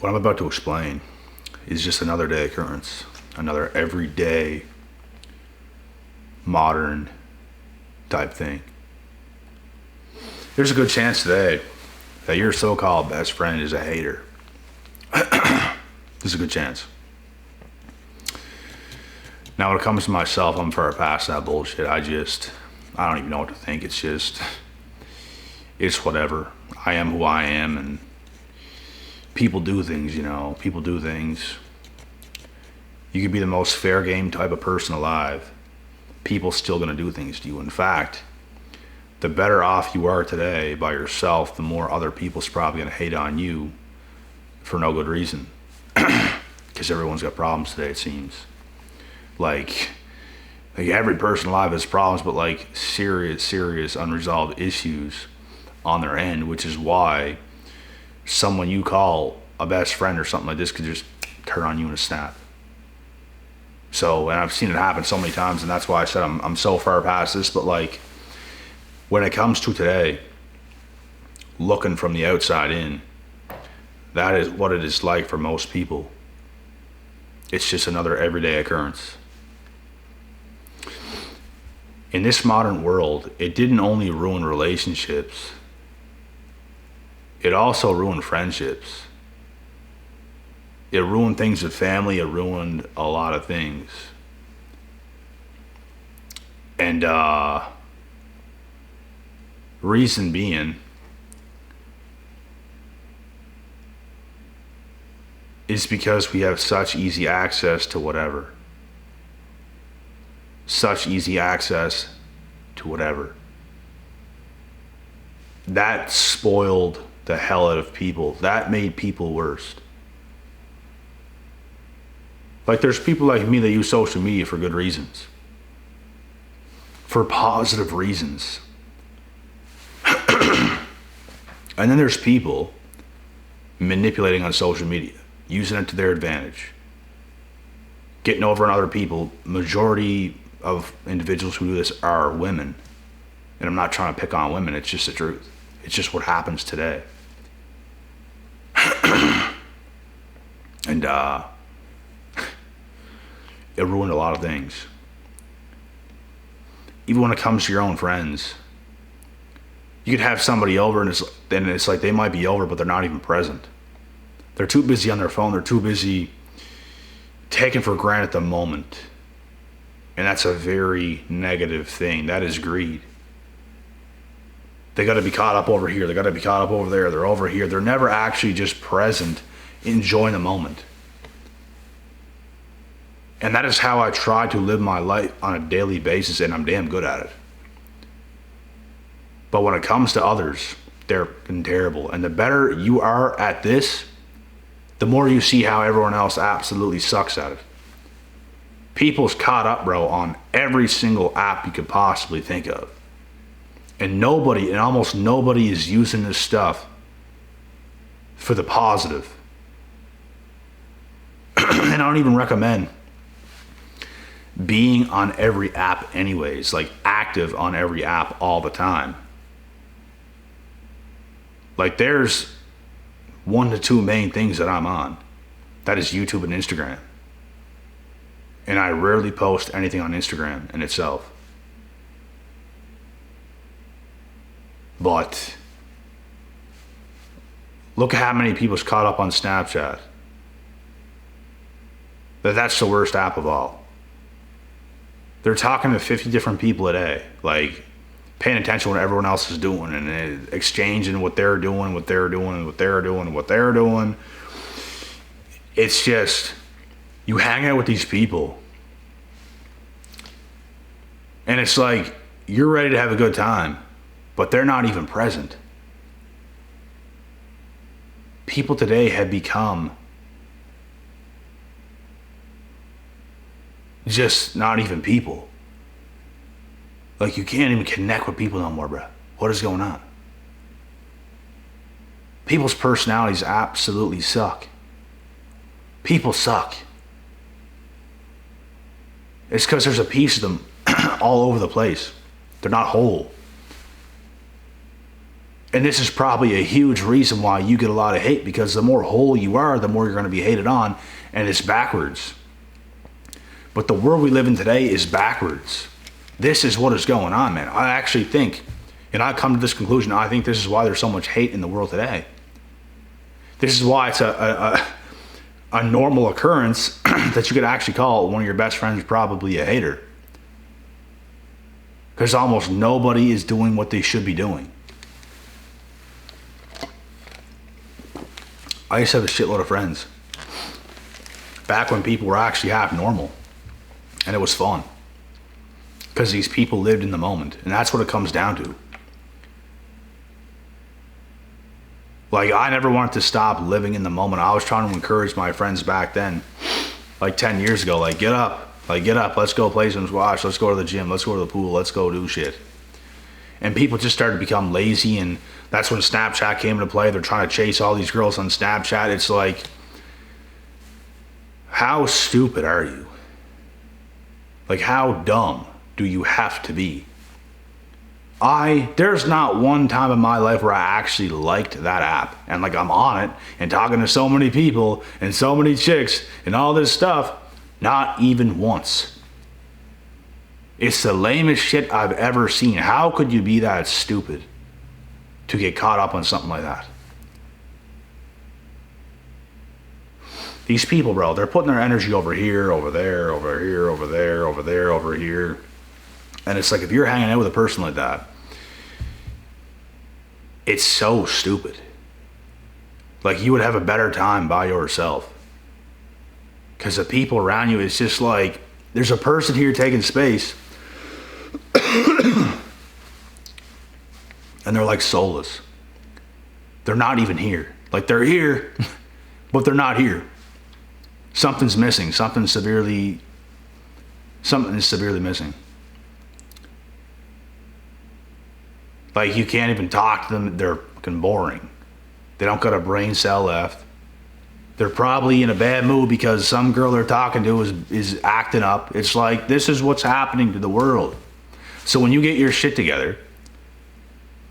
What I'm about to explain is just another day occurrence, another everyday, modern type thing. There's a good chance today that your so-called best friend is a hater. There's a good chance. Now, when it comes to myself, I'm far past that bullshit. I don't even know what to think. It's whatever. I am who I am, and people do things, People do things. You could be the most fair game type of person alive. People still gonna do things to you. In fact, the better off you are today by yourself, the more other people's probably gonna hate on you for no good reason. Because everyone's got problems today, it seems. Like every person alive has problems, but like serious unresolved issues on their end, which is why someone you call a best friend or something like this could just turn on you in a snap. So, and I've seen it happen so many times, and that's why I said I'm so far past this. But like, when it comes to today, looking from the outside in, that is what it is like for most people. It's just another everyday occurrence. In this modern world, it didn't only ruin relationships, it also ruined friendships. It ruined things with family, it ruined a lot of things. And reason being is because we have such easy access to whatever. Such easy access to whatever. That spoiled the hell out of people. That made people worse. Like, there's people like me that use social media for good reasons. For positive reasons. And then there's people manipulating on social media, using it to their advantage, getting over on other people. Majority of individuals who do this are women. And I'm not trying to pick on women, it's just the truth. It's just what happens today. And it ruined a lot of things. Even when it comes to your own friends. You could have somebody over and it's like they might be over, but they're not even present. They're too busy on their phone. They're too busy taking for granted the moment. And that's a very negative thing. That is greed. They got to be caught up over here. They got to be caught up over there. They're over here. They're never actually just present, enjoying the moment. And that is how I try to live my life on a daily basis, and I'm damn good at it. But when it comes to others, they're terrible. And the better you are at this, the more you see how everyone else absolutely sucks at it. People's caught up, bro, on every single app you could possibly think of. And almost nobody is using this stuff for the positive. And I don't even recommend being on every app anyways, like active on every app all the time. Like, there's 1 to 2 main things that I'm on. That is YouTube and Instagram. And I rarely post anything on Instagram in itself. But look at how many people's caught up on Snapchat. That's the worst app of all. They're talking to 50 different people a day, like paying attention to what everyone else is doing and exchanging what they're doing, what they're doing, what they're doing, what they're doing. It's just, you hang out with these people and it's like you're ready to have a good time, but they're not even present. People today have become just not even people. Like, you can't even connect with people no more, bro. What is going on? People's personalities absolutely suck. People suck. It's because there's a piece of them all over the place. They're not whole. And this is probably a huge reason why you get a lot of hate, because the more whole you are, the more you're going to be hated on, and it's backwards. But the world we live in today is backwards. This is what is going on, man. I actually think, and I come to this conclusion, I think this is why there's so much hate in the world today. This is why it's a normal occurrence that you could actually call one of your best friends probably a hater. Because almost nobody is doing what they should be doing. I used to have a shitload of friends back when people were actually half normal, and it was fun because these people lived in the moment, and that's what it comes down to. Like, I never wanted to stop living in the moment. I was trying to encourage my friends back then, like 10 years ago, like, get up, let's go play some squash, let's go to the gym, let's go to the pool, let's go do shit. And people just started to become lazy, and that's when Snapchat came into play. They're trying to chase all these girls on Snapchat. It's like, how stupid are you? Like, how dumb do you have to be? There's not one time in my life where I actually liked that app. And like, I'm on it and talking to so many people and so many chicks and all this stuff. Not even once. It's the lamest shit I've ever seen. How could you be that stupid to get caught up on something like that? These people, bro, they're putting their energy over here, over there, over here, over there, over there, over here. And it's like, if you're hanging out with a person like that, it's so stupid. Like, you would have a better time by yourself. Because the people around you, it's just like, there's a person here taking space. And they're like soulless. They're not even here. Like, they're here, but they're not here. Something's missing. Something is severely missing. Like, you can't even talk to them. They're fucking boring. They don't got a brain cell left. They're probably in a bad mood because some girl they're talking to is acting up. It's like, this is what's happening to the world. So when you get your shit together,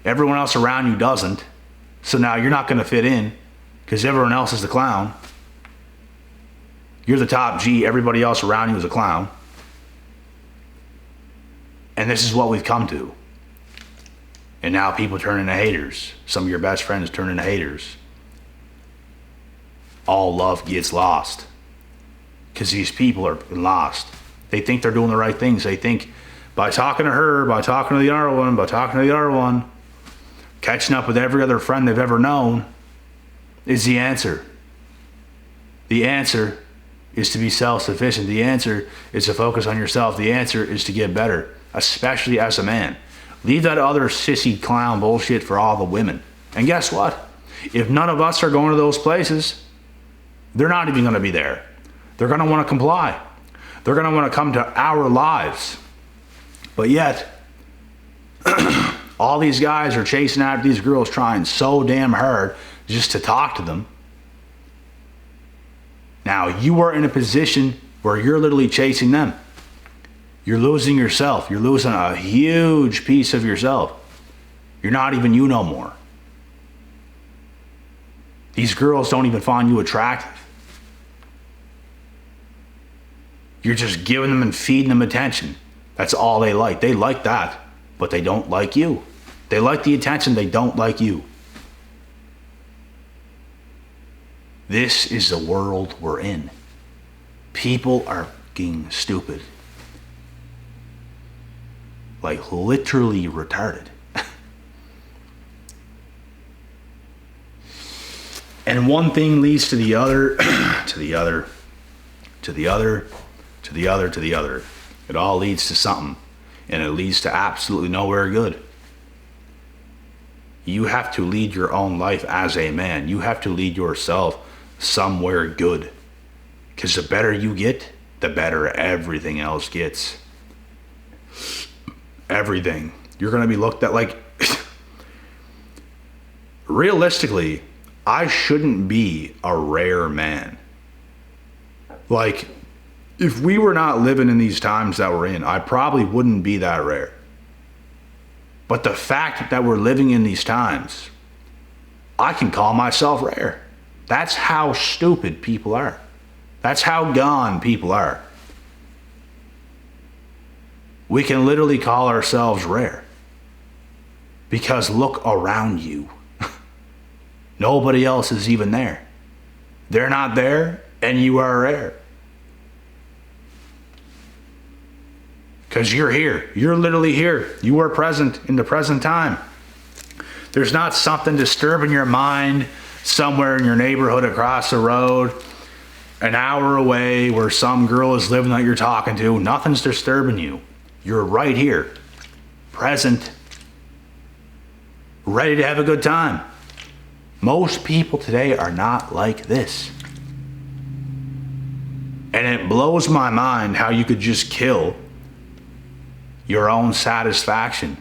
everyone else around you doesn't. So now you're not going to fit in because everyone else is the clown. You're the top G. Everybody else around you is a clown. And this is what we've come to. And now people turn into haters. Some of your best friends turn into haters. All love gets lost. Because these people are lost. They think they're doing the right things. They think by talking to her, by talking to the other one, by talking to the other one, catching up with every other friend they've ever known is the answer. The answer is to be self-sufficient. The answer is to focus on yourself. The answer is to get better, especially as a man. Leave that other sissy clown bullshit for all the women. And guess what? If none of us are going to those places, they're not even going to be there. They're going to want to comply. They're going to want to come to our lives. But yet, all these guys are chasing after these girls, trying so damn hard just to talk to them. Now, you are in a position where you're literally chasing them. You're losing yourself. You're losing a huge piece of yourself. You're not even you no more. These girls don't even find you attractive. You're just giving them and feeding them attention. That's all they like. They like that, but they don't like you. They like the attention. They don't like you. This is the world we're in. People are fucking stupid. Like, literally retarded. And one thing leads to the other, to the other, to the other, to the other, to the other. It all leads to something. And it leads to absolutely nowhere good. You have to lead your own life as a man. You have to lead yourself somewhere good. Because the better you get, the better everything else gets. Everything. You're going to be looked at like... Realistically, I shouldn't be a rare man. Like, if we were not living in these times that we're in, I probably wouldn't be that rare. But the fact that we're living in these times I can call myself rare. That's how stupid people are. That's how gone people are. We can literally call ourselves rare. Because look around you. Nobody else is even there. They're not there, and you are rare. Because you're here. You're literally here. You are present in the present time. There's not something disturbing your mind somewhere in your neighborhood across the road, an hour away, where some girl is living that you're talking to. Nothing's disturbing you. You're right here, present, ready to have a good time. Most people today are not like this. And it blows my mind how you could just kill your own satisfaction.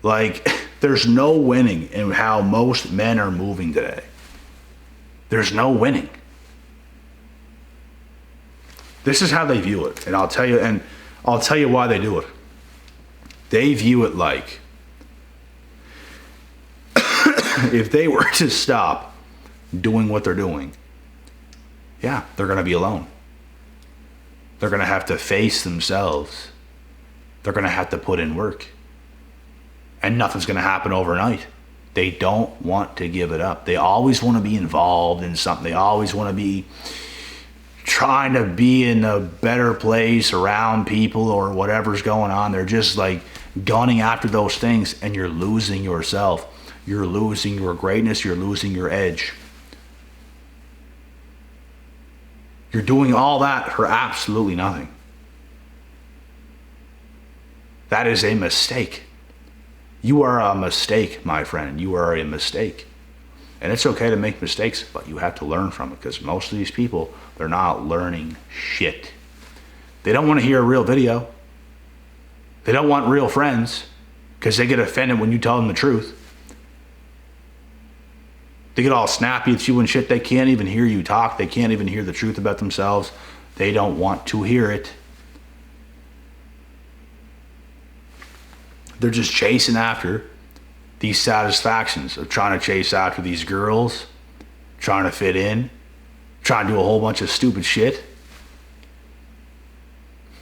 Like, there's no winning in how most men are moving today. There's no winning. This is how they view it, and I'll tell you why they do it. They view it like if they were to stop doing what they're doing, yeah, they're going to be alone. They're going to have to face themselves. They're going to have to put in work. And nothing's going to happen overnight. They don't want to give it up. They always want to be involved in something. They always want to be trying to be in a better place around people or whatever's going on. They're just like gunning after those things, and you're losing yourself. You're losing your greatness. You're losing your edge. You're doing all that for absolutely nothing. That is a mistake. You are a mistake, my friend. You are a mistake. And it's okay to make mistakes, but you have to learn from it, because most of these people, they're not learning shit. They don't want to hear a real video. They don't want real friends, because they get offended when you tell them the truth. They get all snappy at you and shit. They can't even hear you talk. They can't even hear the truth about themselves. They don't want to hear it. They're just chasing after these satisfactions of trying to chase after these girls, trying to fit in, trying to do a whole bunch of stupid shit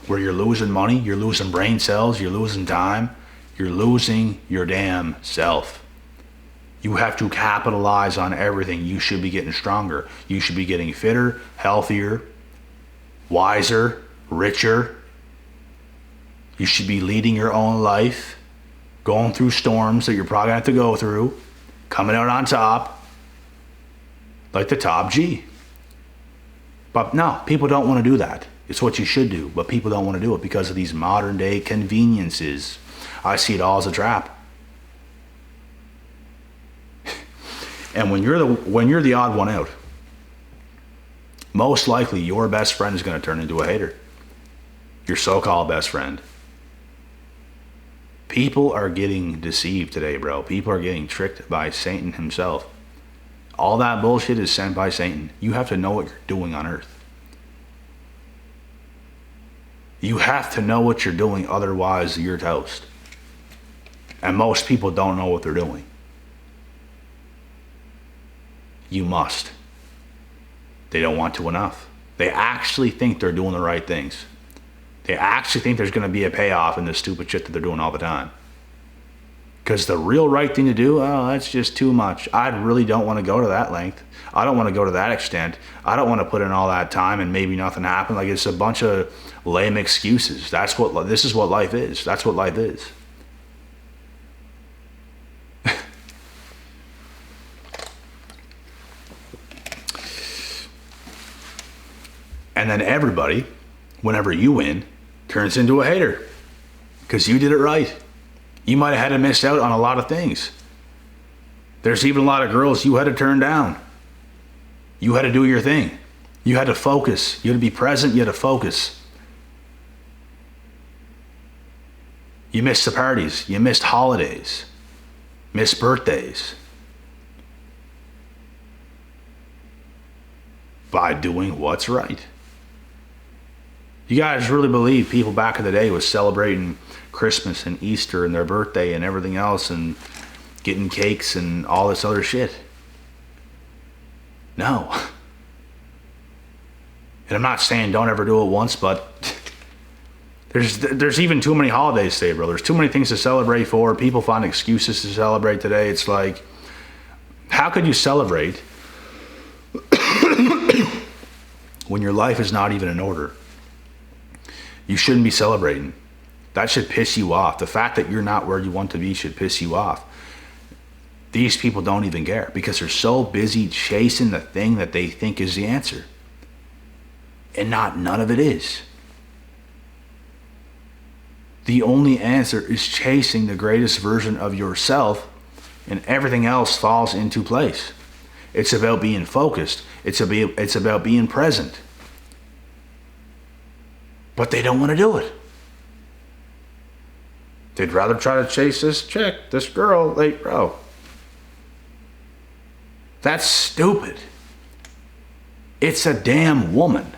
where you're losing money, you're losing brain cells, you're losing time, you're losing your damn self. You have to capitalize on everything. You should be getting stronger. You should be getting fitter, healthier, wiser, richer. You should be leading your own life, going through storms that you're probably going to have to go through, coming out on top, like the top G. But no, people don't want to do that. It's what you should do, but people don't want to do it because of these modern day conveniences. I see it all as a trap. And when you're the odd one out, most likely your best friend is going to turn into a hater. Your so-called best friend. People are getting deceived today, bro. People are getting tricked by Satan himself. All that bullshit is sent by Satan. You have to know what you're doing on earth. You have to know what you're doing, otherwise you're toast. And most people don't know what they're doing. You must. They don't want to enough. They actually think they're doing the right things. They actually think there's going to be a payoff in this stupid shit that they're doing all the time. Because the real right thing to do, oh, that's just too much. I really don't want to go to that length. I don't want to go to that extent. I don't want to put in all that time and maybe nothing happened. Like, it's a bunch of lame excuses. This is what life is. That's what life is. And then everybody, whenever you win, turns into a hater. Because you did it right. You might have had to miss out on a lot of things. There's even a lot of girls you had to turn down. You had to do your thing. You had to focus. You had to be present. You had to focus. You missed the parties. You missed holidays. Missed birthdays. By doing what's right. You guys really believe people back in the day was celebrating Christmas and Easter and their birthday and everything else and getting cakes and all this other shit. No. And I'm not saying don't ever do it once, but there's even too many holidays today, bro. There's too many things to celebrate for. People find excuses to celebrate today. It's like, how could you celebrate when your life is not even in order? You shouldn't be celebrating. That should piss you off. The fact that you're not where you want to be should piss you off. These people don't even care because they're so busy chasing the thing that they think is the answer. And none of it is. The only answer is chasing the greatest version of yourself, and everything else falls into place. It's about being focused. It's about being present. But they don't want to do it. They'd rather try to chase this chick, this girl, like, bro. That's stupid. It's a damn woman.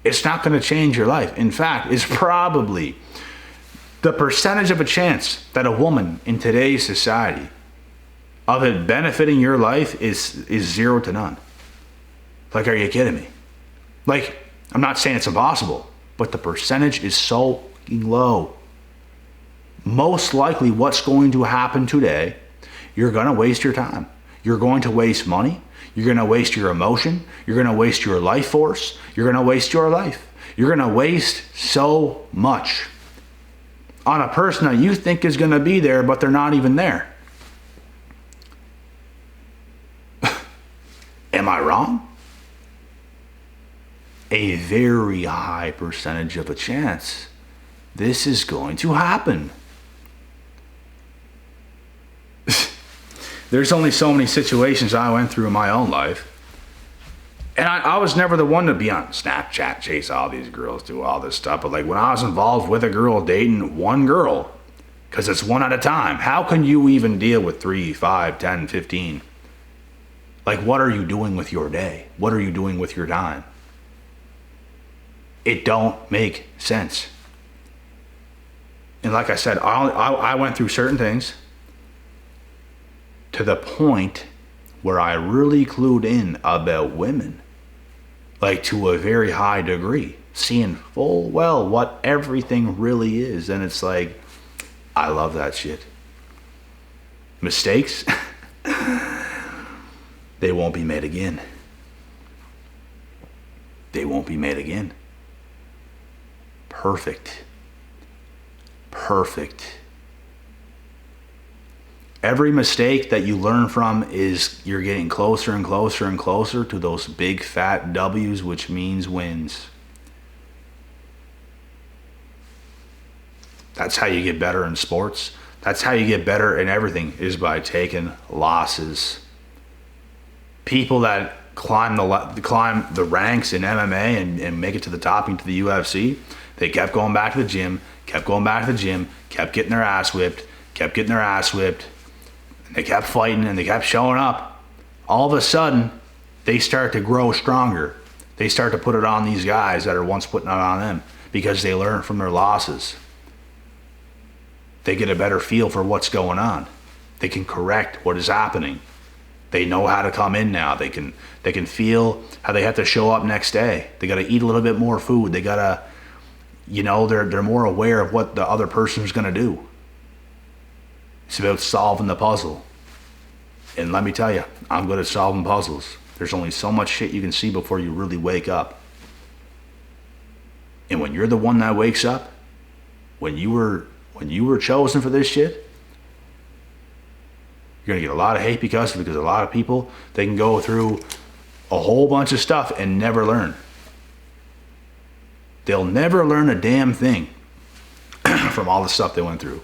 It's not going to change your life. In fact, it's probably the percentage of a chance that a woman in today's society of it benefiting your life is 0 to none. Like, are you kidding me? Like, I'm not saying it's impossible, but the percentage is so low. Most likely what's going to happen today, you're going to waste your time. You're going to waste money. You're going to waste your emotion. You're going to waste your life force. You're going to waste your life. You're going to waste so much on a person that you think is going to be there, but they're not even there. Am I wrong? A very high percentage of a chance this is going to happen. There's only so many situations I went through in my own life. And I was never the one to be on Snapchat, chase all these girls, do all this stuff. But like when I was involved with a girl, dating one girl, because it's one at a time, how can you even deal with 3, 5, 10, 15? Like, what are you doing with your day? What are you doing with your time? It don't make sense. And like I said, I went through certain things to the point where I really clued in about women, like to a very high degree, seeing full well what everything really is. And it's like, I love that shit. Mistakes, they won't be made again. They won't be made again. Perfect. Every mistake that you learn from is you're getting closer and closer and closer to those big fat W's, which means wins. That's how you get better in sports. That's how you get better in everything, is by taking losses. People that climb the ranks in MMA and make it to the top into the UFC, they kept going back to the gym, kept getting their ass whipped. They kept fighting and they kept showing up. All of a sudden, they start to grow stronger. They start to put it on these guys that are once putting it on them because they learn from their losses. They get a better feel for what's going on. They can correct what is happening. They know how to come in now. They can feel how they have to show up next day. They got to eat a little bit more food. They got to, they're more aware of what the other person's going to do. It's about solving the puzzle. And let me tell you, I'm good at solving puzzles. There's only so much shit you can see before you really wake up. And when you're the one that wakes up, when you were chosen for this shit, you're going to get a lot of hate because a lot of people, they can go through a whole bunch of stuff and never learn. They'll never learn a damn thing from all the stuff they went through.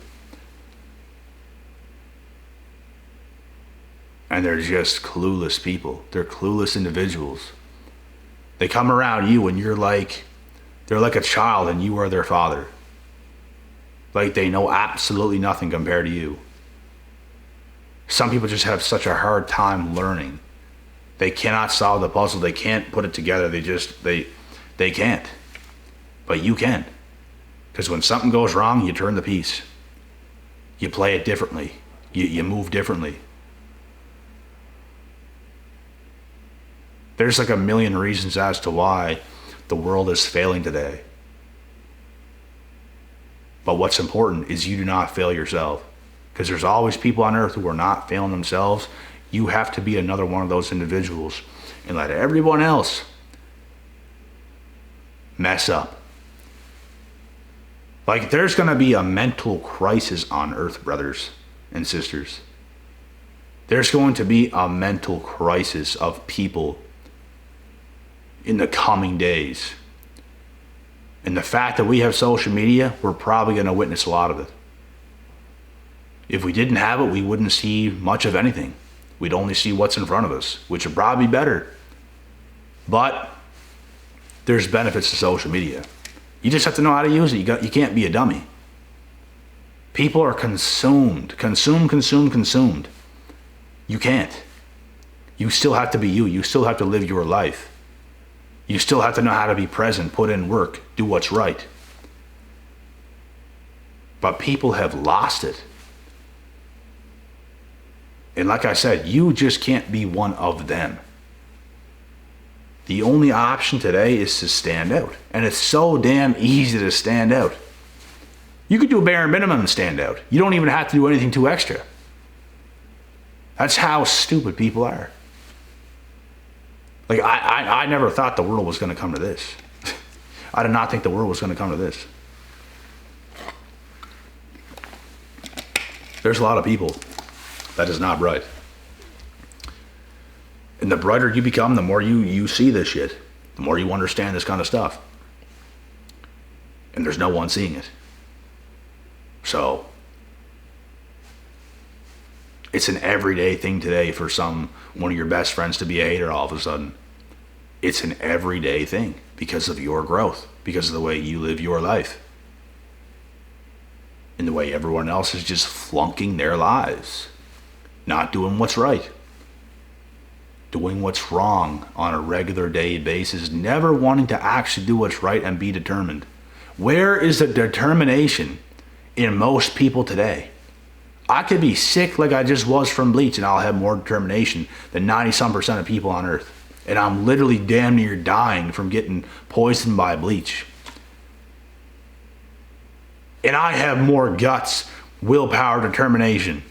And they're just clueless people. They're clueless individuals. They come around you and they're like a child and you are their father. Like they know absolutely nothing compared to you. Some people just have such a hard time learning. They cannot solve the puzzle. They can't put it together. They can't. But you can. Because when something goes wrong, you turn the piece. You play it differently. You move differently. There's like a million reasons as to why the world is failing today. But what's important is you do not fail yourself. Because there's always people on earth who are not failing themselves. You have to be another one of those individuals and let everyone else mess up. Like, there's going to be a mental crisis on earth, brothers and sisters. There's going to be a mental crisis of people in the coming days. And the fact that we have social media, we're probably going to witness a lot of it. If we didn't have it, we wouldn't see much of anything. We'd only see what's in front of us, which would probably be better. But there's benefits to social media. You just have to know how to use it. You can't be a dummy. People are consumed. You can't. You still have to be you. You still have to live your life. You still have to know how to be present, put in work, do what's right. But people have lost it. And like I said, you just can't be one of them. The only option today is to stand out. And it's so damn easy to stand out. You could do a bare minimum and stand out. You don't even have to do anything too extra. That's how stupid people are. Like, I never thought the world was going to come to this. I did not think the world was going to come to this. There's a lot of people that is not bright. And the brighter you become, the more you see this shit, the more you understand this kind of stuff. And there's no one seeing it. So, it's an everyday thing today for one of your best friends to be a hater all of a sudden. It's an everyday thing because of your growth, because of the way you live your life. And the way everyone else is just flunking their lives. Not doing what's right. Doing what's wrong on a regular day basis. Never wanting to actually do what's right and be determined. Where is the determination in most people today? I could be sick like I just was from bleach and I'll have more determination than 90% of people on earth. And I'm literally damn near dying from getting poisoned by bleach. And I have more guts, willpower, determination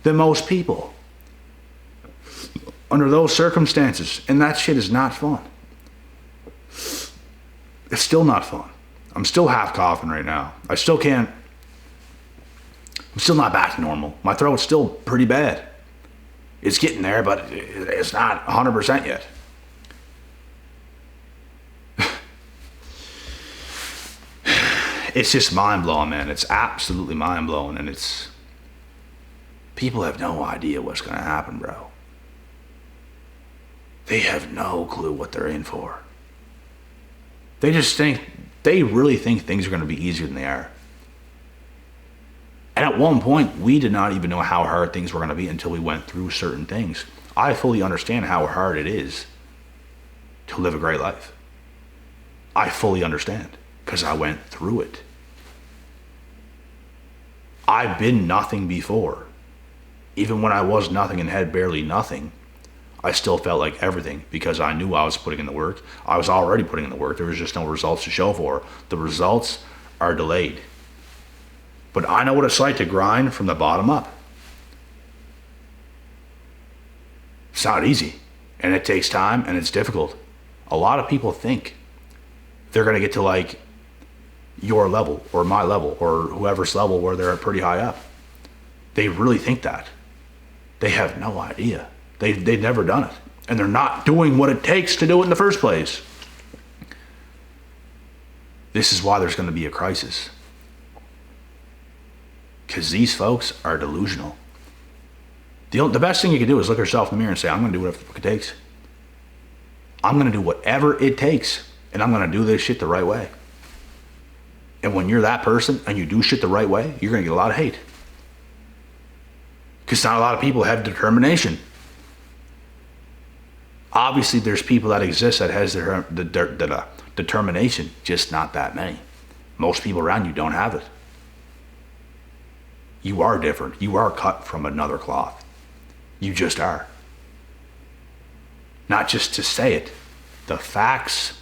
than most people. Under those circumstances. And that shit is not fun. It's still not fun. I'm still half coughing right now. I'm still not back to normal. My throat's still pretty bad. It's getting there, but it's not 100% yet. It's just mind-blowing, man. It's absolutely mind-blowing, and people have no idea what's going to happen, bro. They have no clue what they're in for. They really think things are going to be easier than they are. And at one point, we did not even know how hard things were going to be until we went through certain things. I fully understand how hard it is to live a great life. I fully understand because I went through it. I've been nothing before. Even when I was nothing and had barely nothing, I still felt like everything because I knew I was putting in the work. I was already putting in the work. There was just no results to show for. The results are delayed. But I know what it's like to grind from the bottom up. It's not easy. And it takes time and it's difficult. A lot of people think they're going to get to like your level or my level or whoever's level where they're pretty high up. They really think that. They have no idea. They've never done it. And they're not doing what it takes to do it in the first place. This is why there's going to be a crisis. Because these folks are delusional. The best thing you can do is look yourself in the mirror and say, I'm going to do whatever the fuck it takes. I'm going to do whatever it takes. And I'm going to do this shit the right way. And when you're that person and you do shit the right way, you're going to get a lot of hate. Because not a lot of people have determination. Obviously, there's people that exist that has the determination, just not that many. Most people around you don't have it. You are different. You are cut from another cloth. You just are. Not just to say it. The facts,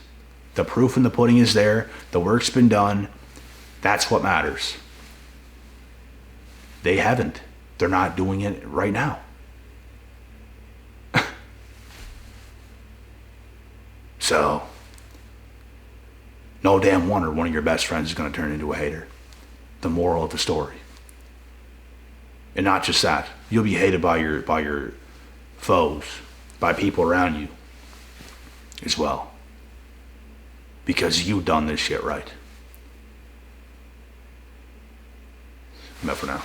the proof in the pudding is there. The work's been done. That's what matters. They haven't. They're not doing it right now. So, no damn wonder one of your best friends is going to turn into a hater. The moral of the story. And not just that. You'll be hated by your foes, by people around you as well. Because you've done this shit right. I'm out for now.